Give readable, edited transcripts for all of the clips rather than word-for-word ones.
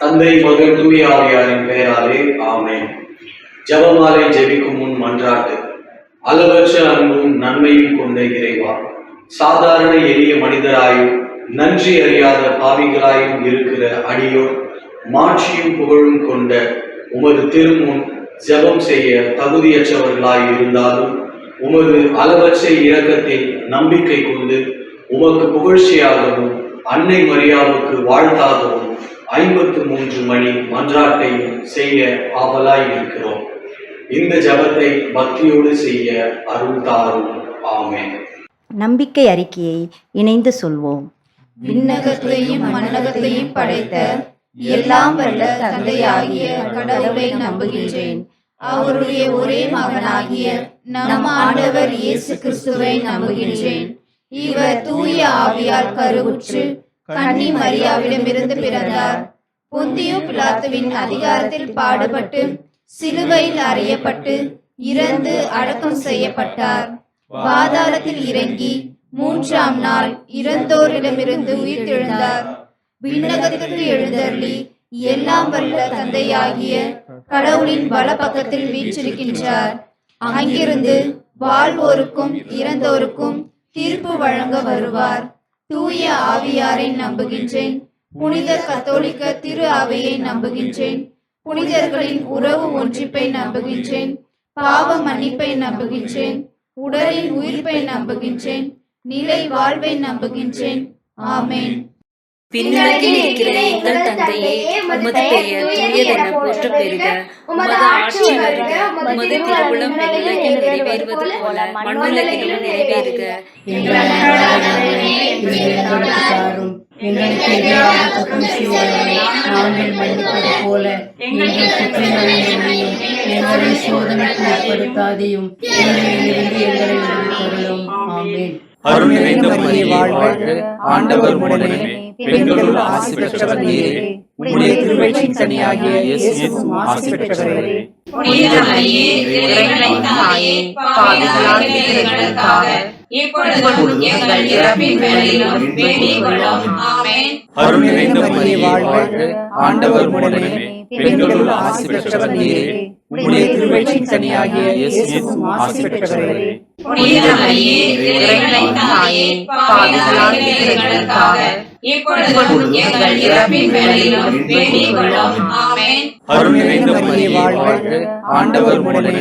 தந்தை, மகன், தூய ஆவியாரின் பெயராலே ஆமென். ஜெபமாலை ஜெபிக்கும் முன் மன்றாட்டு. அளவற்ற அன்பும் நன்மையும் கொண்ட இறைவா, சாதாரண எளிய மனிதராயும் நன்றி அறியாத பாவிகளாயும் இருக்கிற அடியோர் மாட்சியும் புகழும் கொண்ட உமது திருமுன் ஜெபம் செய்ய தகுதியற்றவர்களாய் இருந்தாலும் உமது அளவற்ற இரக்கத்தில் நம்பிக்கை கொண்டு உமக்கு புகழ்ச்சியாகவும் அன்னை மரியாவுக்கு வாழ்த்தாகவும் 53 மணி மன்றாட்டை செய்ய ஆவலாய் இருக்கிறோம். இந்த ஜபத்தை பக்தியோடு செய்ய அருள் தாரும். ஆமென். நம்பிக்கை அறிக்கையை இணைந்து சொல்வோம். விண்ணகத்தையும் மண்ணகத்தையும் படைத்த எல்லாம் வல்ல தந்தையாகிய கடவுளை நம்புகின்றேன். அவருடைய ஒரே மகனாகிய நம் ஆண்டவர் இயேசு கிறிஸ்துவை நம்புகின்றேன். இவர் தூய ஆவியால் கருவுற்று கன்னி மரியாவிடமிருந்து பிறந்தார். பொந்தியு பிலாத்துவின் அதிகாரத்தில் பாடுபட்டு சிலுவையில் அறையப்பட்டு இறந்து அடக்கம் செய்யப்பட்டார். பாதாளத்தில் இறங்கி 3ஆம் நாள் இறந்தோரிடமிருந்து உயிர்த்தெழுந்தார். விண்ணகத்துக்கு எழுந்தருளி எல்லாம் வல்ல தந்தையாகிய கடவுளின் வல பக்கத்தில் வீற்றிருக்கின்றார். அங்கிருந்து வாழ்வோருக்கும் இறந்தோருக்கும் தீர்ப்பு வழங்க வருவார். தூய ஆவியாரை நம்புகின்றேன். புனித கத்தோலிக்க திரு அவையை நம்புகின்றேன். புனிதர்களின் உறவு ஒன்றிப்பை நம்புகின்றேன். பாவ மன்னிப்பை நம்புகின்றேன். உடலின் உயிர்ப்பை நம்புகின்றேன். நிலை வாழ்வை நம்புகின்றேன். ஆமென். விண்ணுலகில் இருக்கிற எங்கள் தந்தையே, உமது பெயர் தூயதென போற்ற பெறுக. உமது ஆட்சி வருக. உமது திருவுளம் விண்ணுலகில் நிறைவேறுவது போல மண்ணுலகிலும் நிறைவேறுக. எங்களுக்கு எதிராக குற்றம் செய்வோரை நாங்கள் மன்னிப்பது போல எங்கள் குற்றங்களையும் எங்களை சோதனைக்கு உட்படுத்தாதையும் தீமையிலிருந்து எங்களை விடுவித்தருளும். ஆமென். அருள் நிறைந்த மரியே, வாழ்க. ஆண்டவர் உடனே பெண்களுள் ஆசி பெற்றவர் நீரே. உம்முடைய திருவயிற்றின் கனியாகிய இயேசுவும் ஆசி பெற்றவரே. புனித மரியே, இறைவனின் தாயே, பாவிகளாகிய எங்களுக்காக இப்பொழுதும் எங்கள் இறப்பின் வேளையிலும் வேண்டிக் கொள்ளும். ஆமென். அருள் நிறைந்த மரியே, வாழ்க. ஆண்டவர் உடனே பெண்களுள் ஆசி பெற்றவர் நீரே. உம்முடைய திருவயிற்றின் கனியாகிய இயேசுவும் ஆசி பெற்றவரே. புனித மரியே, இறைவனின் தாயே, பாவிகளாகிய எங்களுக்காக இப்பொழுதும் எங்கள் இறப்பின் வேளையிலும் வேண்டிக் கொள்ளும். ஆமென். அருள் நிறைந்த மரியே, வாழ்க. ஆண்டவர் உடனே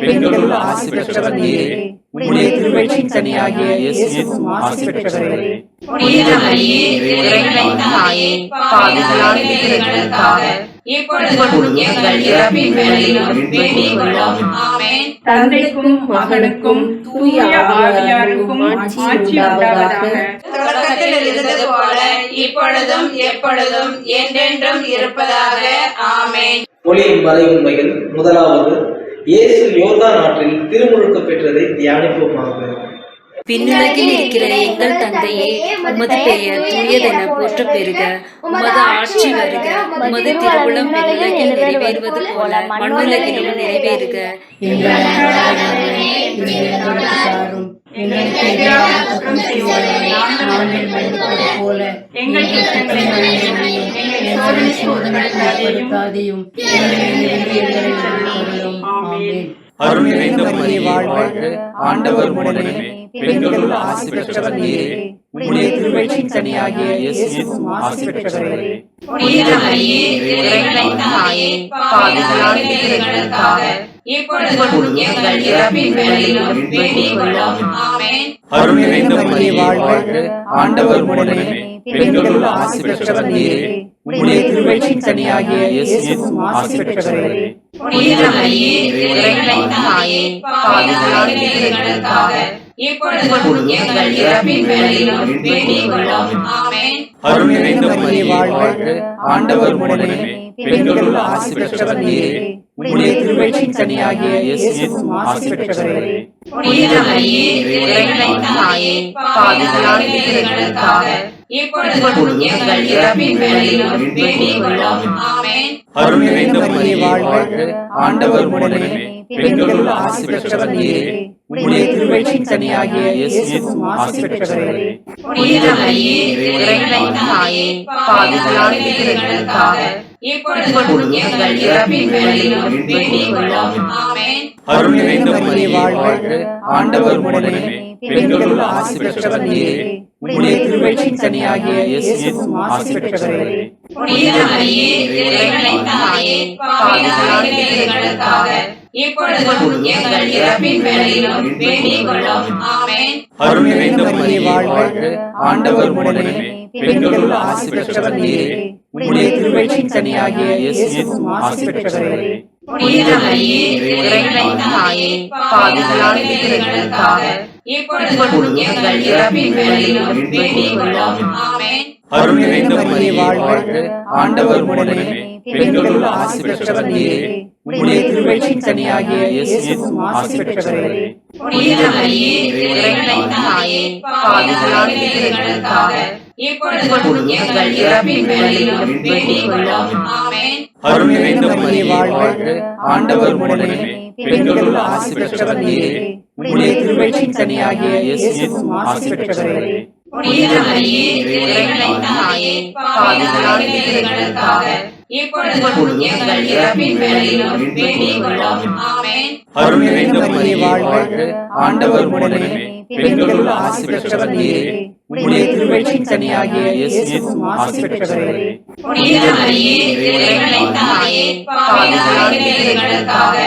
பெண்களுள் ஆசி பெற்றவர் நீரே. உம்முடைய திருவயிற்றின் கனியாகிய இயேசுவும் ஆசி பெற்றவரே. புனித மரியே, இறைவனின் தாயே, பாவிகளாகிய எங்களுக்காக இப்பொழுதும் எங்கள் இறப்பின் வேளையிலும் வேண்டிக் கொள்ளும். ஆமென். தந்தைக்கும் மகனுக்கும் தூய ஆவியாருக்கும் ஆட்சி உண்டாவதாக. தொடக்கத்தில் இருந்தது போல இப்பொழுதும் எப்பொழுதும் என்றென்றும் இருப்பதாக. ஆமென். ஒளியின் மறை உண்மைகள். முதலாவது, இயேசு யோர்தான் ஆற்றில் திருமுழுக்கு பெற்றதை தியானிப்போமாக. விண்ணுலகில் இருக்கிற எங்கள் தந்தையே, உமது பெயர் தூயதென போற்ற பெறுக. உமது ஆட்சி வருக. உமது திருவுளம் விண்ணுலகில் நிறைவேறுவது போல மண்ணுலகிலும் நிறைவேறுக. எங்களுக்கு எதிராக குற்றம் செய்வோரை நாங்கள் மன்னிப்பது போல எங்கள் குற்றங்களையும் எங்களை சோதனைக்கு உட்படுத்தாதையும் தீமையிலிருந்து எங்களை விடுவித்தருளும். ஆமென். அருள் நிறைந்த மரியே, வாழ்க. ஆண்டவர் உடனே பெண்களுள் ஆசி பெற்றவர் நீரே. உம்முடைய திருவயிற்றின் கனியாகிய இயேசுவும் ஆசி பெற்றவரே. புனித மரியே, இறைவனின் தாயே, பாவிகளாகிய எங்களுக்காக இப்பொழுதும் எங்கள் இறப்பின் வேளையிலும் வேண்டிக் கொள்ளும். ஆமென். அருள் நிறைந்த மரியே, வாழ்க. ஆண்டவர் உடனே பெண்களுள் ஆசி பெற்றவர் நீரே. உம்முடைய திருவயிற்றின் கனியாகிய இயேசுவும் ஆசி பெற்றவரே. புனித மரியே, இறைவனின் தாயே, பாவிகளாகிய எங்களுக்காக இப்பொழுதும் எங்கள் இறப்பின் வேளையிலும் வேண்டிக் கொள்ளும். ஆமென். அருள் நிறைந்த மரியே, வாழ்க. ஆண்டவர் உடனே பெண்களுள் ஆசி பெற்றவர் நீரே. உம்முடைய திருவயிற்றின் கனியாகிய இயேசுவும் ஆசி பெற்றவரே. புனித மரியே, இறைவனின் தாயே, பாவிகளாகிய எங்களுக்காக இப்பொழுதும் எங்கள் இறப்பின் வேளையிலும் வேண்டிக் கொள்ளும். ஆமென். அருள் நிறைந்த மரியே வாழ்க, ஆண்டவர் உடனே பெண்களுள் ஆசி பெற்றவர் நீரே. உம்முடைய திருவயிற்றின் கனியாகிய இயேசுவும் ஆசி பெற்றவரே. புனித மரியே, இறைவனின் தாயே, பாவிகளாகிய எங்களுக்காக இப்பொழுதும் எங்கள் இறப்பின் வேளையிலும் வேண்டிக் கொள்ளும். ஆமென். அருள் நிறைந்த மரியே வாழ்க, ஆண்டவர் உடனே பெண்களுள் ஆசி பெற்றவர் நீரே. உம்முடைய திருவயிற்றின் கனியாகிய இயேசுவும் ஆசி பெற்றவரே. புனித மரியே, இறைவனின் தாயே, பாவிகளாகிய எங்களுக்காக இப்பொழுதும் எங்கள் இறப்பின் வேளையிலும் வேண்டிக் கொள்ளும். ஆமென். அருள் நிறைந்த மரியே வாழ்க, ஆண்டவர் உடனே பெண்களுள் ஆசி பெற்றவர் நீரே. உம்முடைய திருவயிற்றின் கனியாகிய இயேசுவும் ஆசி பெற்றவரே. புனித மரியே, இறைவனின் தாயே, பாவிகளாகிய எங்களுக்காக இப்பொழுதும் எங்கள் இறப்பின் வேளையிலும் வேண்டிக் கொள்ளும். ஆமென். அருள் நிறைந்த மரியே வாழ்க, ஆண்டவர் உடனே பெண்களுள் ஆசி பெற்றவர் நீரே. உம்முடைய திருவயிற்றின் கனியாகிய இயேசுவும் ஆசி பெற்றவரே. புனித மரியே, இறைவனின் தாயே, பாவிகளாகிய எங்களுக்காக இப்பொழுதும் எங்கள் இறப்பின் வேளையிலும் வேண்டிக் கொள்ளும். ஆமென். அருள் நிறைந்த மரியே வாழ்க, ஆண்டவர் உடனே பெண்களுள் ஆசி பெற்றவர் நீரே. உம்முடைய திருவயிற்றின் கனியாகிய இயேசுவும் ஆசி பெற்றவரே. புனித மரியே, இறைவனின் தாயே, பாவிகளாகிய எங்களுக்காக இப்பொழுதும் எங்கள் இறப்பின் வேளையிலும் வேண்டிக் கொள்ளும். ஆமென். அருள் நிறைந்த மரியே வாழ்க, ஆண்டவர் உடனே பெண்களுள் ஆசி பெற்றவர் நீரே. உம்முடைய திருவயிற்றின் கனியாகிய இயேசுவும் ஆசி பெற்றவரே. புனித மரியே, இறைவனின் தாயே, பாவிகளாகிய எங்களுக்காக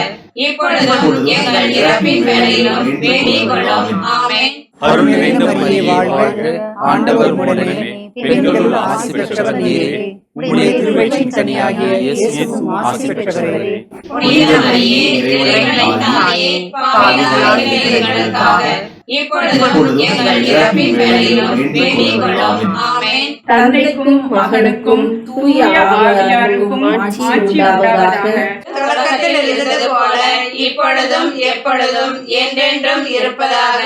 இப்பொழுதும் எங்கள் இறப்பின் வேளையிலும் வேண்டிக் கொள்ளும். ஆமென். அருள் நிறைந்த மரியே வாழ்க, ஆண்டவர் உடனே பெண்களுள் ஆசி பெற்றவர் நீரே. உம்முடைய திருவயிற்றின் கனியாகிய இயேசுவும் ஆசி பெற்றவரே. புனித மரியே, இறைவனின் தாயே, பாவிகளாகிய எங்களுக்காக இப்பொழுதும் எங்கள் இறப்பின் வேளையிலும் வேண்டிக் கொள்ளும். ஆமென். தந்தைக்கும் மகனுக்கும் தூய ஆவியாருக்கும் ஆட்சி உண்டாவதாக. தொடக்கத்தில் இருந்தது போல இப்பொழுதும் எப்பொழுதும் என்றென்றும் இருப்பதாக.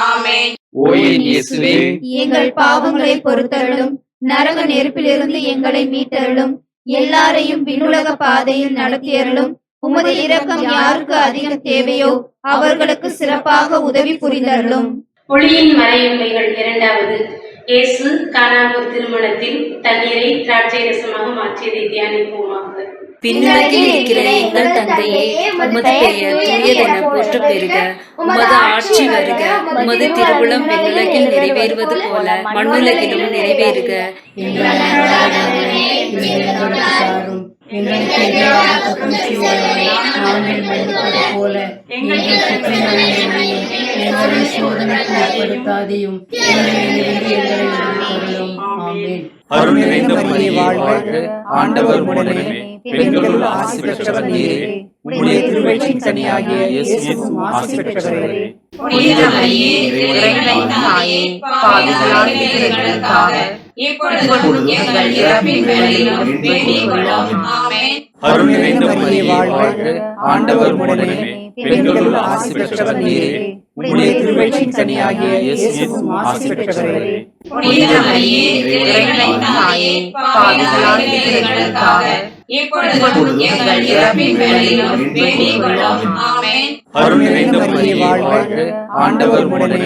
ஆமென். ஓ என் இயேசுவே, எங்கள் பாவங்களை பொறுத்தருளும், நரக நெருப்பிலிருந்து எங்களை மீட்டருளும், எல்லாரையும் விண்ணுலக பாதையில் நடத்தியருளும். உமது இரக்கம் யாருக்கு அதிகம் தேவையோ அவர்களுக்கு சிறப்பாக உதவி புரிந்தருளும். ஒளியின் மறையுண்மைகள் 2வது. இயேசு கானாவூர் திருமணத்தில் தண்ணீரை திராட்சை ரசமாக மாற்றியதை தியானிப்போமாக. விண்ணுலகில் இருக்கிற எங்கள் தந்தையே, உமது பெயர் தூயதென போற்றப் பெறுக. உமது ஆட்சி வருக. உமது திருவுளம் விண்ணுலகில் நிறைவேறுவது போல மண்ணுலகிலும் நிறைவேறுக. எங்களுக்கு எதிராக குற்றம் செய்வோரை நாங்கள் மன்னிப்பது போல எங்கள் குற்றங்களையும் எங்களை சோதனைக்கு உட்படுத்தாதையும் எங்களிலிருந்து எங்களை விடுவித்தருளும். ஆமென். அருள் நிறைந்த மரியே வாழ்க, ஆண்டவர் உடனே பெண்களுள் ஆசி பெற்றவர் நீரே. உம்முடைய திருவயிற்றின் கனியாகிய இயேசுவும் ஆசி பெற்றவரே. புனித மரியே, இறைவனின் தாயே, பாவிகளாகிய எங்களுக்காக இப்பொழுதும் எங்கள் இறப்பின் வேளையிலும் வேண்டிக் கொள்ளும். ஆமென். அருள் நிறைந்த மரியே வாழ்க, ஆண்டவர் உடனே பெண்களுள் ஆசி பெற்றவர் நீரே. உம்முடைய திருவயிற்றின் கனியாகிய இயேசுவும் ஆசி பெற்றவரே. புனித மரியே, இறைவனின் தாயே, பாவிகளாகிய எங்களுக்காக இப்பொழுதும் எங்கள் இறப்பின் வேளையிலும் வேண்டிக் கொள்ளும். ஆமென். அருள் நிறைந்த மரியே வாழ்க, ஆண்டவர் உடனே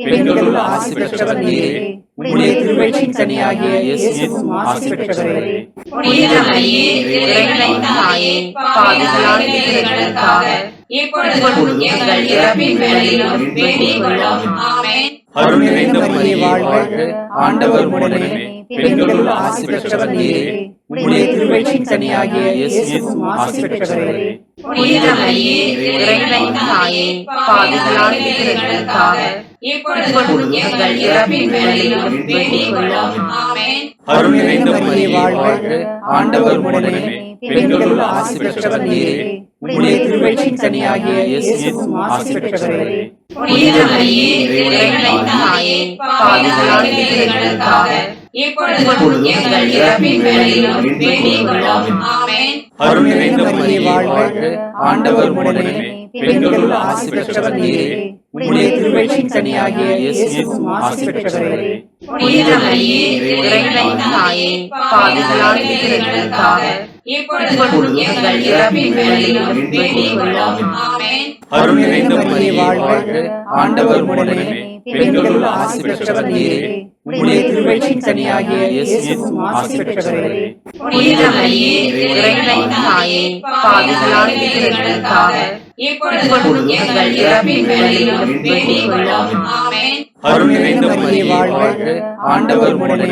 பெண்களுள் ஆசி பெற்றவர் நீரே. உம்முடைய திருவயிற்றின் கனியாகிய இயேசுவும் ஆசி பெற்றவரே. புனித மரியே, இறைவனின் தாயே, பாவிகளாகிய எங்களுக்காக இப்பொழுதும் எங்கள் இறப்பின் வேளையிலும் வேண்டிக் கொள்ளும். ஆமென். அருள் நிறைந்த மரியே வாழ்க, ஆண்டவர் உடனே பெண்களுள் ஆசி பெற்றவர் நீரே. உம்முடைய திருவயிற்றின் கனியாகிய இயேசுவும் ஆசி பெற்றவரே. புனித மரியே, இறைவனின் தாயே, பாவிகளாகிய எங்களுக்காக இப்பொழுதும் எங்கள் இறப்பின் வேளையிலும் வேண்டிக் கொள்ளும். ஆமென். அருள் நிறைந்த மரியே வாழ்க, ஆண்டவர் உடனே பெண்களுள் ஆசி பெற்றவர் நீரே. உம்முடைய திருவயிற்றின் கனியாகிய இயேசுவும் ஆசி பெற்றவரே. புனித மரியே, இறைவனின் தாயே, பாவிகளாகிய எங்களுக்காக இப்பொழுதும் எங்கள் இறப்பின் வேளையிலும் வேண்டிக் கொள்ளும். ஆமென். அருள் நிறைந்த மரியே வாழ்க, ஆண்டவர் உடனே பெண்களுள் ஆசி பெற்றவர் நீரே. உம்முடைய திருவயிற்றின் கனியாகிய இயேசுவும் ஆசி பெற்றவரே. புனித மரியே, இறைவனின் தாயே, பாவிகளாய் இருக்கிறதற்காக இப்பொழுதும் எங்கள் இறப்பின் வேளையிலும் வேண்டிக் கொள்ளும். ஆமென். அருள் நிறைந்த மரியே வாழ்க, ஆண்டவர் உடனே பெண்களுள் ஆசி பெற்றவர் நீரே. உம்முடைய திருவயிற்றின் கனியாகிய இயேசுவும் ஆசி பெற்றவரே. புனித மரியே, இறைவனின் தாயே, பாவிகளாய் இருக்கிறதற்காக இப்பொழுதும் எங்கள் இறப்பின் வேளையிலும் வேண்டிக் கொள்ளும். ஆமென். அருள் நிறைந்த மரியே வாழ்க, ஆண்டவர் உடனே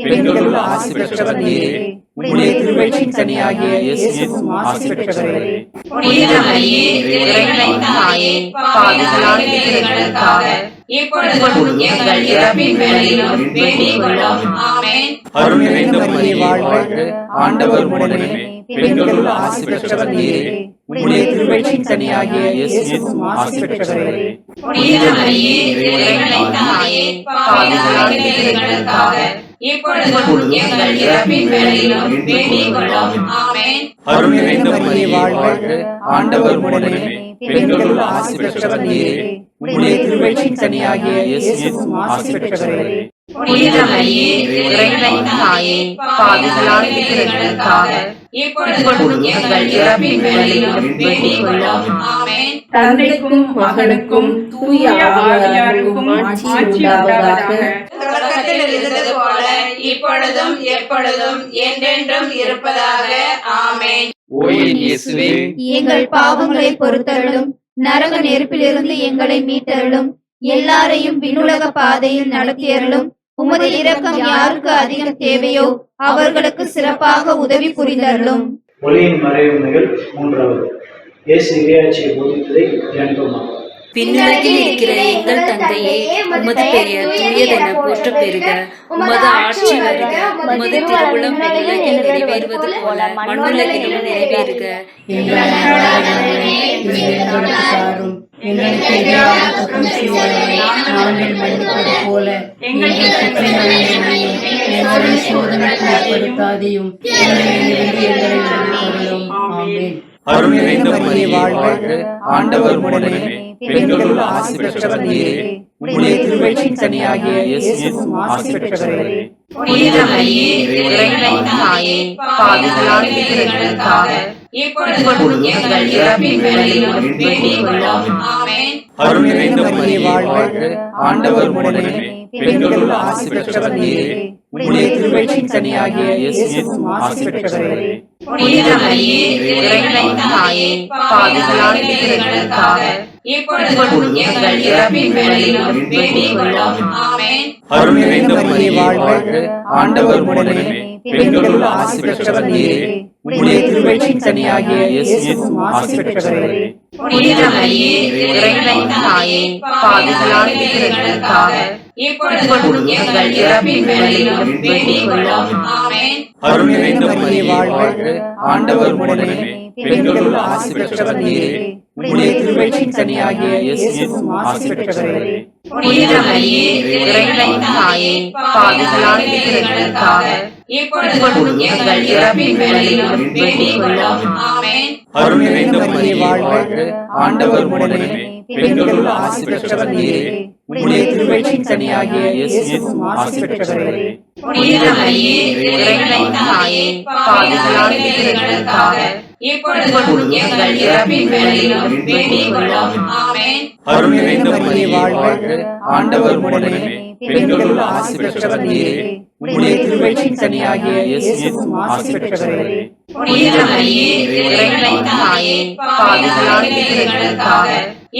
பெண்களுள் ஆசி பெற்றவர் நீரே. உம்முடைய திருவயிற்றின் கனியாகிய இயேசுவும் ஆசி பெற்றவரே. புனித மரியே, இறைவனின் தாயே, பாவிகளாய் இருக்கிறதற்காக இப்பொழுதும் எங்கள் இறப்பின் வேளையிலும் வேண்டிக் கொள்ளும். ஆமென். அருள் நிறைந்த மரியே வாழ்க, ஆண்டவர் உடனே பெண்களுள் ஆசி பெற்றவர் நீரே. உம்முடைய திருவயிற்றின் கனியாகிய இயேசுவும் ஆசி பெற்றவரே. புனித மரியே, இறைவனின் தாயே, பாவிகளாய் இருக்கிறதற்காக இப்பொழுதும் எங்கள் இறப்பின் வேளையிலும் வேண்டிக் கொள்ளும். ஆமென். அருள் நிறைந்த மரியே வாழ்க, ஆண்டவர் உடனே பெண்களுள் ஆசி பெற்றவர் நீரே. உம்முடைய திருவயிற்றின் கனியாகிய இயேசுவும் ஆசி பெற்றவரே. புனித மரியே, இறைவனின் தாயே, பாவிகளாய் இருக்கிறதற்காக இப்பொழுதும் எங்கள் இறப்பின் வேளையிலும் வேண்டிக் கொள்ளும். ஆமென். தந்தைக்கும் மகனுக்கும் தூய ஆவியாருக்கும் ஆட்சி உண்டாவதாக. தொடக்கத்தில் இருந்தது போல இப்பொழுதும் எப்பொழுதும் என்றென்றும் இருப்பதாக. ஆமென். ஓ என் இயேசுவே, எங்கள் பாவங்களை பொறுத்தருளும், நரக நெருப்பிலிருந்து எங்களை மீட்டருளும், எல்லாரையும் விண்ணுலக பாதையில் நடத்தியருளும். உமது இரக்கம் யாருக்கு அதிகம் தேவையோ அவர்களுக்கு சிறப்பாக உதவி புரிந்தருளும். ஒளியின் மறைவுமைகள் 3வது. இயேசு இறையாட்சியை போதித்ததை தியானிப்போமாக. விண்ணுலகில் இருக்கிற எங்கள் தந்தையே, உமது பெயர் தூயதென போற்ற பெறுக. உமது ஆட்சி வருக. உமது திருவுளம் விண்ணுலகில் நிறைவேறுவது போல மண்ணுலகிலும் நிறைவேறுக. எங்கள் அன்றாட உணவை இன்று எங்களுக்கு தாரும். எங்களுக்கு எதிராக குற்றம் செய்வோரை நாங்கள் மன்னிப்பது போல எங்கள் குற்றங்களை மன்னியும். எங்களை சோதனைக்கு உட்படுத்தாதையும் எங்களிடமிருந்து எங்களை விடுவித்தருளும். ஆமென். அருள் நிறைந்த மரியே வாழ்க, ஆண்டவர் உடனே பெண்களுள் ஆசி பெற்றவர் நீரே. உம்முடைய திருவயிற்றின் கனியாகிய இயேசுவும் ஆசி பெற்றவரே. புனித மரியே, இறைவனின் தாயே, பாவிகளாய் இருக்கிறதற்காக இப்பொழுதும் எங்கள் இறப்பின் வேளையிலும் வேண்டிக் கொள்ளும். ஆமென். அருள் நிறைந்த மரியே வாழ்க, ஆண்டவர் உடனே பெண்களுள் ஆசி பெற்றவர் நீரே. உம்முடைய திருவயிற்றின் கனியாகிய இயேசுவும் ஆசி பெற்றவரே. புனித மரியே, இறைவனின் தாயே, பாவிகளாய் இருக்கிறதற்காக இப்பொழுதும் எங்கள் இறப்பின் வேளையிலும் வேண்டிக் கொள்ளும். ஆமென். அருள் நிறைந்த மரியே வாழ்க, ஆண்டவர் உடனே பெண்களுள் ஆசி பெற்றவர் நீரே. உம்முடைய திருவயிற்றின் கனியாகிய இயேசுவும் ஆசி பெற்றவரே. புனித மரியே, இறைவனின் தாயே, பாவிகளாய் இருக்கிறதற்காக இப்பொழுதும் எங்கள் இறப்பின் வேளையிலும் வேண்டிக் கொள்ளும். ஆமென். அருள் நிறைந்த மரியே வாழ்க, ஆண்டவர் உடனே பெண்களுள் ஆசி பெற்றவர் நீரே. உம்முடைய திருவயிற்றின் கனியாகிய இயேசுவும் ஆசி பெற்றவரே. புனித மரியே, இறைவனின் தாயே, பாவிகளாய் இருக்கிறதற்காக இப்பொழுதும் எங்கள் இறப்பின் வேளையிலும் வேண்டிக் கொள்ளும். ஆமென். அருள் நிறைந்த மரியே வாழ்க, ஆண்டவர் உடனே பெண்களுள் ஆசி பெற்றவர் நீரே. உம்முடைய திருவயிற்றின் கனியாகிய இயேசுவும் ஆசி பெற்றவரே. புனித மரியே, இறைவனின் தாயே, பாவிகளாய் இருக்கிறதற்காக இப்பொழுதும் எங்கள் இறப்பின் வேளையிலும் வேண்டிக் கொள்ளும். ஆமென். அருள் நிறைந்த மரியே வாழ்க, ஆண்டவர் உடனே பெண்களுள் ஆசி பெற்றவர் நீரே. உம்முடைய திருவயிற்றின் கனியாகிய இயேசுவும் ஆசி பெற்றவரே. புனித மரியே, இறைவனின் தாயே, பாவிகளாய் இருக்கிறதற்காக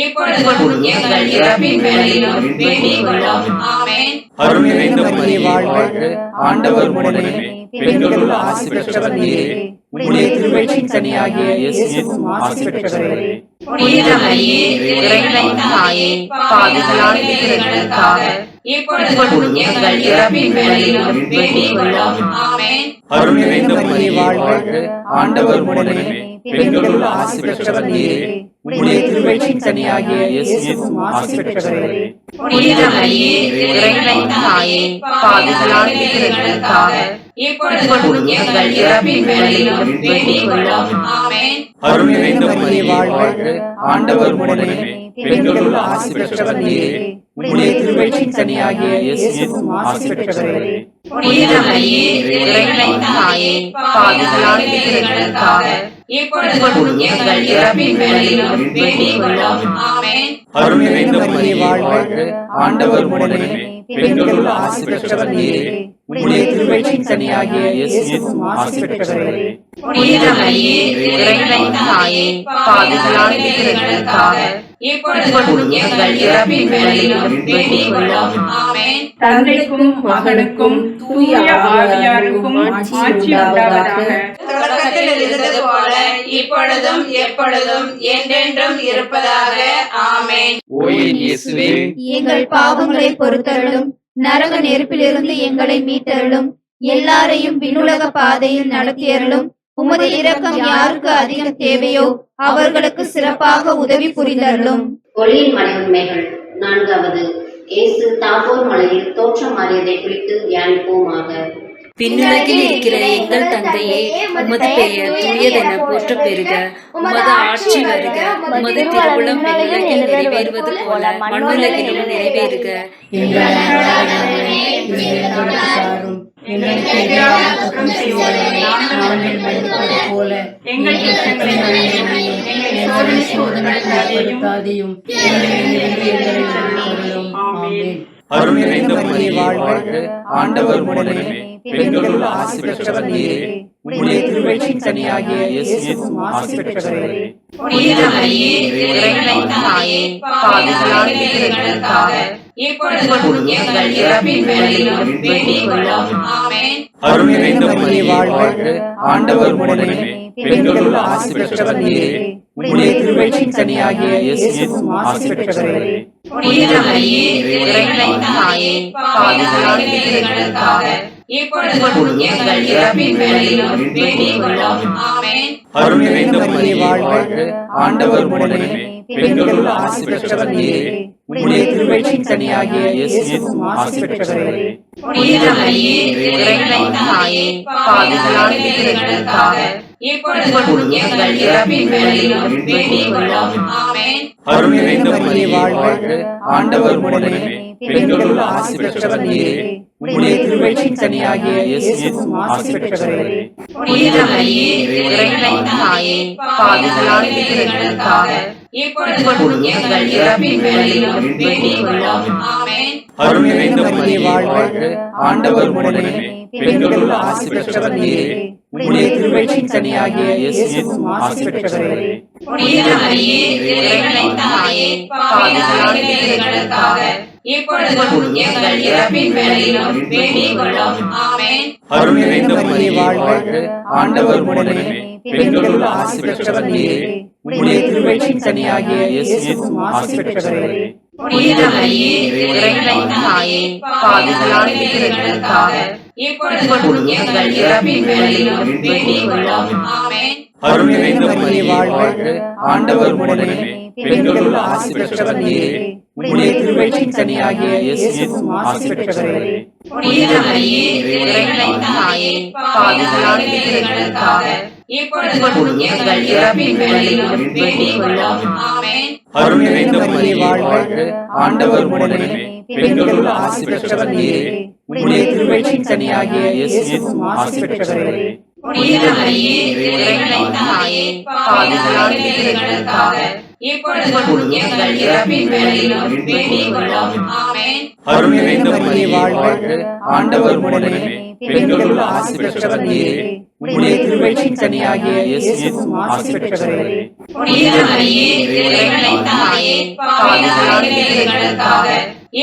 இப்பொழுதும் எங்கள் இறப்பின் வேளையிலும் வேண்டிக் கொள்ளும். ஆமென். அருள் நிறைந்த மரியே வாழ்க, ஆண்டவர் உடனே பெண்களுள் ஆசி பெற்றவர் நீரே. உம்முடைய திருவயிற்றின் கனியாகிய இயேசுவும் ஆசி பெற்றவரே. புனித மரியே, இறைவனின் தாயே, பாவிகளாய் இருக்கிறதற்காக இப்பொழுதும் எங்கள் இறப்பின் வேளையிலும் வேண்டிக் கொள்ளும். ஆமென். அருள் நிறைந்த மரியே வாழ்க, ஆண்டவர் உடனே பெண்களுள் ஆசி பெற்றவர் நீரே. உம்முடைய திருவயிற்றின் கனியாகிய இயேசுவும் ஆசி பெற்றவரே. புனித மரியே, இறைவனின் தாயே, பாவிகளாய் இருக்கிறதற்காக இப்பொழுதும் எங்கள் இறப்பின் வேளையிலும் வேண்டிக் கொள்ளும். ஆமென். அருள் நிறைந்த மரியே வாழ்க, ஆண்டவர் உடனே பெண்களுள் ஆசி பெற்றவர் நீரே. உம்முடைய திருவயிற்றின் கனியாகிய இயேசுவும் ஆசி பெற்றவரே. புனித மரியே, இறைவனின் தாயே, பாவிகளான எங்களுக்காக இப்பொழுதும் எங்கள் இறப்பின் வேளையிலும் வேண்டிக் கொள்ளும். ஆமென். அருள் நிறைந்த மரியே வாழ்க, ஆண்டவர் உடனே பெண்களுள் ஆசி பெற்றவர் நீரே. உம்முடைய திருவயிற்றின் கனியாகிய இயேசுவும் ஆசி பெற்றவரே. புனித மரியே, இறைவனின் தாயே, பாவிகளான எங்களுக்காக இப்பொழுதும் எங்கள் இறப்பின் வேளையிலும் வேண்டிக் கொள்ளும். ஆமென். தந்தைக்கும் மகனுக்கும் தூய ஆவியாருக்கும் ஆட்சி உண்டாவதாக. தொடக்கத்தில் இருந்தது போல இப்பொழுதும் எப்பொழுதும் என்றென்றும் இருப்பதாக. ஆமென். ஓ என் இயேசுவே, எங்கள் பாவங்களை பொறுத்தருளும், நரக நெருப்பிலிருந்து எங்களை மீட்டருளும், எல்லாரையும் விண்ணுலக பாதையில் நடத்தியருளும். உமது இரக்கம் யாருக்கு அதிகம் தேவையோ அவர்களுக்கு சிறப்பாக உதவி புரிந்தருளும். ஒளியின் மலை உண்மைகள். 4வது, இயேசு தாபோர் மலையில் தோற்றம் மாறியதை குறித்து தியானிப்போமாக. விண்ணுலகில் இருக்கிற எங்கள் தந்தையே, உமது பெயர் தூயதென போற்ற பெறுக. உமது ஆட்சி வருக. உமது திருவுளம் விண்ணுலகில் நிறைவேறுவது போல மண்ணுலகிலும் நிறைவேறுக. எங்கள் அன்றாட உணவை இன்று எங்களுக்கு தாரும். எங்களுக்கு எதிராக குற்றம் செய்வோரை நாங்கள் மன்னிப்பது போல எங்கள் குற்றங்களை மன்னியும். எங்களை சோதனைக்கு உட்படுத்தாதேயும், தீமையிலிருந்து எங்களை விடுவித்தருளும். ஆமென். அருள் நிறைந்த மரியே வாழ்க, ஆண்டவர் உடனே பெண்களுள் ஆசி பெற்றவர் நீரே. உம்முடைய திருவயிற்றின் கனியாகிய இயேசுவும் ஆசி பெற்றவரே. புனித மரியே, இறைவனின் தாயே, பாவிகளான எங்களுக்காக இப்பொழுதும் எங்கள் இறப்பின் வேளையிலும் வேண்டிக் கொள்ளும். ஆமென். அருள் நிறைந்த மரியே வாழ்க, ஆண்டவர் உடனே பெண்களுள் ஆசி பெற்றவர் நீரே. உம்முடைய திருவயிற்றின் கனியாகிய இயேசுவும் ஆசி பெற்றவரே. புனித மரியே, இறைவனின் தாயே, பாவிகளான எங்களுக்காக இப்பொழுதும் எங்கள் இறப்பின் வேளையிலும் வேண்டிக் கொள்ளும். ஆமென். அருள் நிறைந்த மரியே வாழ்க, ஆண்டவர் உடனே பெண்களுள் ஆசி பெற்றவர் நீரே. உம்முடைய திருவயிற்றின் கனியாகிய இயேசுவும் ஆசி பெற்றவரே. புனித மரியே, இறைவனின் தாயே, பாவிகளான எங்களுக்காக இப்பொழுதும் எங்கள் இறப்பின் வேளையிலும் வேண்டிக் கொள்ளும். ஆமென். அருள் நிறைந்த மரியே வாழ்க, ஆண்டவர் உடனே பெண்களுள் ஆசி பெற்றவர் நீரே. உம்முடைய திருவயிற்றின் கனியாகிய இயேசுவும் ஆசி பெற்றவரே. புனித மரியே, இறைவனின் தாயே, பாவிகளான எங்களுக்காக இப்பொழுதும் எங்கள் இறப்பின் வேளையிலும் வேண்டிக் கொள்ளும். ஆமென். அருள் நிறைந்த மரியே வாழ்க, ஆண்டவர் உடனே பெண்களுள் ஆசி பெற்றவர் நீரே. உம்முடைய திருவயிற்றின் கனியாகிய இயேசுவும் ஆசி பெற்றவரே. புனித மரியே, இறைவனின் தாயே, பாவிகளான எங்களுக்காக இப்பொழுதும் எங்கள் இறப்பின் வேளையிலும் வேண்டிக் கொள்ளும். ஆமென். அருள் நிறைந்த மரியே வாழ்க, ஆண்டவர் உடனே பெண்களுள் ஆசி பெற்றவர் நீரே. உம்முடைய திருவயிற்றின் கனியாகிய இயேசுவும் ஆசி பெற்றவரே. புனித மரியே, இறைவனின் தாயே, பாவிகளான எங்களுக்காக இப்பொழுதும் எங்கள் இறப்பின் வேளையிலும் வேண்டிக் கொள்ளும். ஆமென். அருள் நிறைந்த மரியே வாழ்க, ஆண்டவர் உடனே பெண்களுள் ஆசி பெற்றவர் நீரே. உம்முடைய திருவயிற்றின் கனியாகிய இயேசுவும் ஆசி பெற்றவரே. புனித மரியே, இறைவனின் தாயே, பாவிகளான எங்களுக்காக இப்பொழுதும் எங்கள் இறப்பின் வேளையிலும் வேண்டிக் கொள்ளும். ஆமென். அருள் நிறைந்த மரியே வாழ்க, ஆண்டவர் உடனே பெண்களுள் ஆசி பெற்றவர் நீரே. உம்முடைய திருவயிற்றின் கனியாகிய இயேசுவும் ஆசி பெற்றவரே. புனித மரியே, இறைவனின் தாயே, பாவிகளான எங்களுக்காக இப்பொழுதும் எங்கள் இறப்பின் வேளையிலும் வேண்டிக் கொள்ளும். ஆமென். அருள் நிறைந்த மரியே வாழ்க, ஆண்டவர் உடனே பெண்களுள் ஆசி பெற்றவர் நீரே. உம்முடைய திருவயிற்றின் கனியாகிய இயேசுவும் ஆசி பெற்றவரே. புனித மரியே, இறைவனின் தாயே, பாவிகளான எங்களுக்காக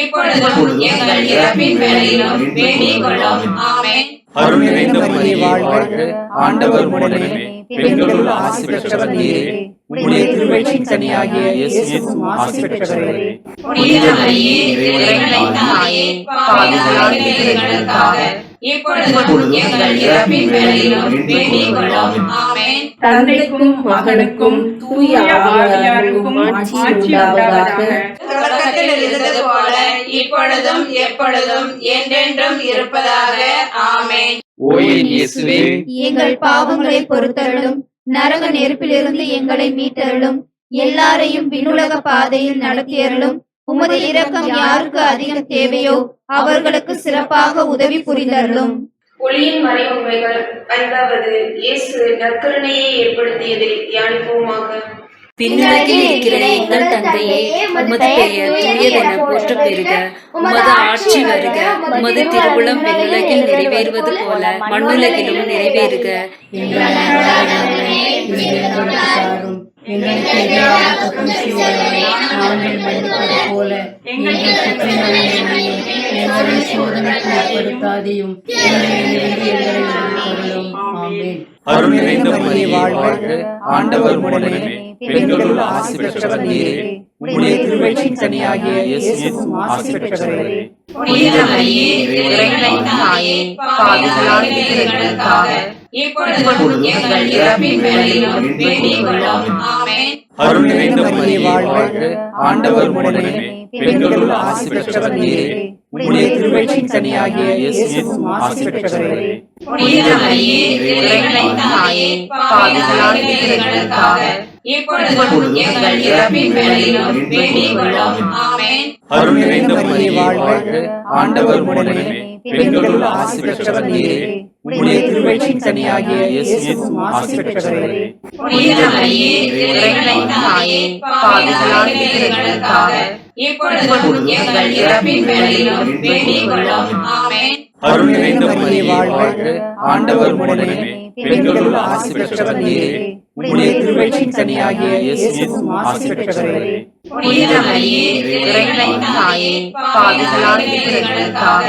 இப்பொழுதும் எங்கள் இறப்பின் வேளையிலும் வேண்டிக் கொள்ளும். ஆமென். அருள் நிறைந்த மரியே வாழ்க, ஆண்டவர் உடனே பெண்களுள் ஆசி பெற்றவர் நீரே. உம்முடைய திருவயிற்றின் கனியாகிய இயேசுவும் ஆசி பெற்றவரே. புனித மரியே, இறைவனின் தாயே, பாவிகளான எங்களுக்காக இப்பொழுதும் எங்கள் இறப்பின் வேளையிலும் வேண்டிக் கொள்ளும். ஆமென். தந்தைக்கும் மகனுக்கும் தூய ஆவியாருக்கும் ஆட்சி உண்டாவதாக. தொடக்கத்தில் இருந்தது போல இப்பொழுதும் எப்பொழுதும் என்றென்றும் இருப்பதாக. ஆமென். ஓ என் இயேசுவே, எங்கள் பாவங்களை பொறுத்தருளும், நரக நெருப்பிலிருந்து எங்களை மீட்டருளும், எல்லாரையும் விண்ணுலக பாதையில் நடத்தியருளும். உமது இரக்கம் யாருக்கு அதிகம் தேவையோ அவர்களுக்கு சிறப்பாக உதவி புரிந்தருளும். ஒளியின் மறை உண்மைகள். 5வது, இயேசு நற்கருணையை ஏற்படுத்தியதை தியானிப்போமாக. விண்ணுலகில் இருக்கிற எங்கள் தந்தையே, உமது பெயர் தூயதென போற்றப் பெறுக. உமது ஆட்சி வருக. உமது திருவுளம் விண்ணுலகில் நிறைவேறுவது போல மண்ணுலகிலும் நிறைவேறுக. எங்கள் அன்றாட உணவை இன்று எங்களுக்கு தாரும். எங்களுக்கு எதிராக குற்றம் செய்வோரை நாங்கள் மன்னிப்பது போல எங்கள் குற்றங்களையும் எங்களை சோதனைக்கு உட்படுத்தாதையும் எங்களிலிருந்து எங்களை விடுவித்தருளும். ஆமென். அருள் நிறைந்த மரியே வாழ்க, ஆண்டவர் உடனே பெண்களுள் ஆசி பெற்றவர் நீரே. உம்முடைய திருவயிற்றின் கனியாகிய இயேசுவும் ஆசி பெற்றவரே. புனித மரியே, இறைவனின் தாயே, பாவிகளாய் இருக்கிறதற்காக இப்பொழுதும் எங்கள் இறப்பின் வேளையிலும் வேண்டிக் கொள்ளும். ஆமென். அருள் நிறைந்த மரியே வாழ்க, ஆண்டவர் உடனே பெண்களுள் ஆசி பெற்றவர் நீரே. உம்முடைய திருவயிற்றின் கனியாகிய இயேசுவும் ஆசி பெற்றவரே. புனித மரியே, இறைவனின் தாயே, பாவிகளாய் இருக்கிறதற்காக இப்பொழுதும் எங்கள் இறப்பின் வேளையிலும் வேண்டிக் கொள்ளும். ஆமென். அருள் நிறைந்த மரியே வாழ்க, ஆண்டவர் உடனே பெண்களுள் ஆசி பெற்றவர் நீரே. உம்முடைய திருவயிற்றின் கனியாகிய இயேசுவும் ஆசி பெற்றவரே. புனித மரியே, இறைவனின் தாயே, பாவிகளாய் இருக்கிறதற்காக இப்பொழுதும் எங்கள் இறப்பின் வேளையிலும் வேண்டிக் கொள்ளும். ஆமென். அருள் நிறைந்த மரியே வாழ்க, ஆண்டவர் உடனே பெண்களுள் ஆசி பெற்றவர் நீரே. உம்முடைய திருவயிற்றின் கனியாகிய இயேசுவும் ஆசி பெற்றவரே. புனித மரியே, இறைவனின் தாயே, பாவிகளாய் இருக்கிறதற்காக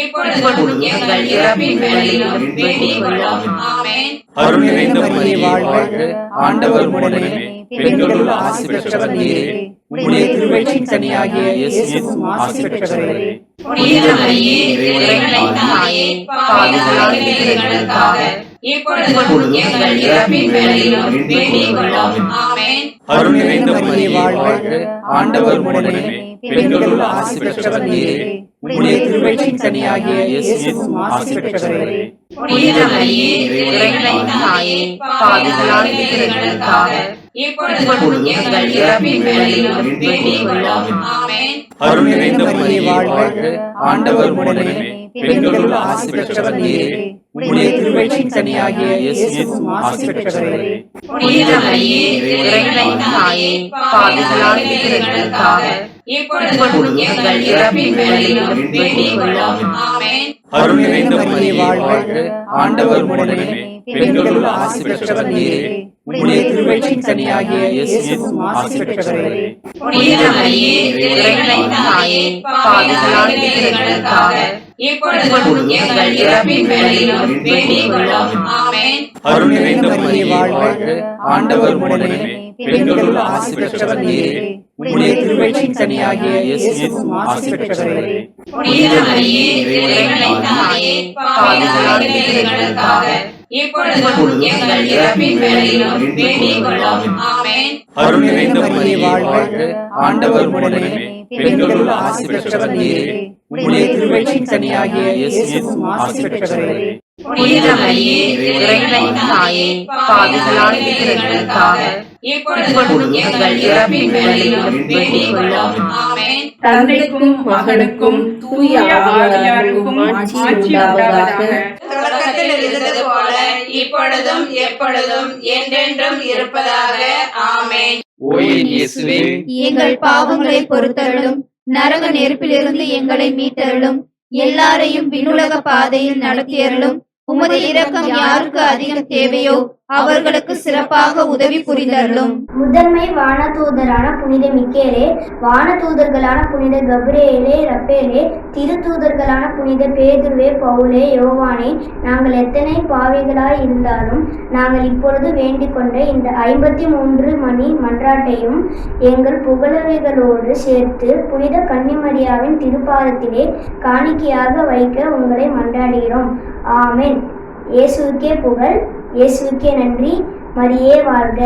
இப்பொழுதும் எங்கள் இறப்பின் வேளையிலும் வேண்டிக் கொள்ளும். ஆமென். அருள் நிறைந்த மரியே வாழ்க, ஆண்டவர் உடனே பெண்களுள் ஆசி பெற்றவர் நீரே. உம்முடைய திருவயிற்றின் கனியாகிய இயேசுவும் ஆசி பெற்றவரே. புனித மரியே, இறைவனின் தாயே, பாவிகளாய் இருக்கிறதற்காக இப்பொழுதும் எங்கள் இறப்பின் வேளையிலும் வேண்டிக் கொள்ளும். ஆமென். அருள் நிறைந்த மரியே வாழ்க, ஆண்டவர் உடனே பெண்களுள் ஆசி பெற்றவர் நீரே. உம்முடைய திருவயிற்றின் கனியாகிய இயேசுவும் ஆசி பெற்றவரே. புனித மரியே, இறைவனின் தாயே, பாவிகளாய் இருக்கிறதற்காக இப்பொழுதும் எங்கள் இறப்பின் வேளையிலும் வேண்டிக் கொள்ளும். ஆமென். அருள் நிறைந்த மரியே வாழ்க, ஆண்டவர் உடனே பெண்களுள் ஆசி பெற்றவர் நீரே. உம்முடைய திருவயிற்றின் கனியாகிய இயேசுவும் ஆசி பெற்றவரே. புனித மரியே, இறைவனின் தாயே, பாவிகளாய் இருக்கிறதற்காக இப்பொழுதும் எங்கள் இறப்பின் வேளையிலும் வேண்டிக் கொள்ளும். ஆமென். அருள் நிறைந்த மரியே வாழ்க, ஆண்டவர் உடனே பெண்களுள் ஆசி பெற்றவர் நீரே. உம்முடைய திருவயிற்றின் கனியாகிய இயேசுவும் ஆசி பெற்றவரே. புனித மரியே, இறைவனின் தாயே, பாவிகளாய் இருக்கிறதற்காக இப்பொழுதும் எங்கள் இறப்பின் வேளையிலும் வேண்டிக் கொள்ளும். ஆமென். அருள் நிறைந்த மரியே வாழ்க, ஆண்டவர் உடனே பெண்களுள் ஆசி பெற்றவர் நீரே. உம்முடைய திருவயிற்றின் கனியாகிய இயேசுவும் ஆசி பெற்றவரே. புனித மரியே, இறைவனின் தாயே, பாவிகளாய் இருக்கிறதற்காக இப்பொழுதும் எங்கள் இறப்பின் வேளையிலும் வேண்டிக் கொள்ளும். ஆமென். அருள் நிறைந்த மரியே வாழ்க, ஆண்டவர் உடனே பெண்களுள் ஆசி பெற்றவர் நீரே. உம்முடைய திருவயிற்றின் கனியாகிய இயேசுவும் ஆசி பெற்றவரே. புனித மரியே, இறைவனின் தாயே, பாவிகளாய் இருக்கிறதற்காக இப்பொழுதும் எங்கள் இறப்பின் வேளையிலும் வேண்டிக் கொள்ளும். ஆமென். தந்தைக்கும் மகனுக்கும் தூய ஆவியாருக்கும் ஆட்சி உண்டாவதாக. தொடக்கத்தில் இருந்தது போல இப்பொழுதும் எப்பொழுதும் என்றென்றும் இருப்பதாக. ஆமென். ஓ என் இயேசுவே, எங்கள் பாவங்களை பொறுத்தருளும், நரக நெருப்பிலிருந்து எங்களை மீட்டருளும், எல்லாரையும் விண்ணுலக பாதையில் நடத்தியருளும். உமது இரக்கம் யாருக்கு அதிகம் தேவையோ அவர்களுக்கு சிறப்பாக உதவி புரிந்தருளும். முதன்மை வானதூதரான புனித மிக்கேலே, வானதூதர்களான புனித கபிரேலே, ரப்பேலே, திருத்தூதர்களான புனித பேதுருவே, பவுலே, யோவானே, நாங்கள் எத்தனை பாவிகளாய் இருந்தாலும் நாங்கள் இப்பொழுது வேண்டிக் கொண்ட இந்த 53 மணி மன்றாட்டையும் எங்கள் புகழவைகளோடு சேர்த்து புனித கன்னிமரியாவின் திருப்பாதத்திலே காணிக்கையாக வைக்க உங்களை மன்றாடுகிறோம். ஆமென். இயேசுவுக்கே புகழ், இயேசுவுக்கே நன்றி. மரியே வாழ்க.